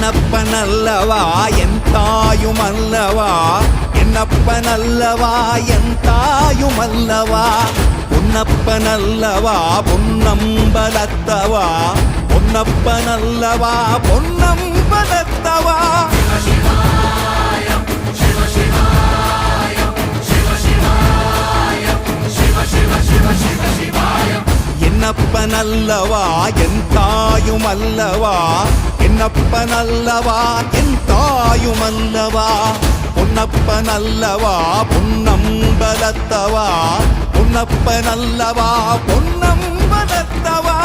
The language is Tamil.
என்னப்பனல்லவா என் தாயுமல்லவா, என்னப்பனல்லவா என் தாயுமல்லவா, பொன்னப்பனல்லவா பொன்னம்பலத்தவா, பொன்னப்பனல்லவா பொன்னம்பலத்தவா. என்னப்பனல்லவா என் தாயுமல்லவா, என்னப்பனல்லவா என் தாயுமல்லவா, பொன்னப்பனல்லவா பொன்னம்பலத்தவா, பொன்னப்பனல்லவா பொன்னம்பலத்தவா.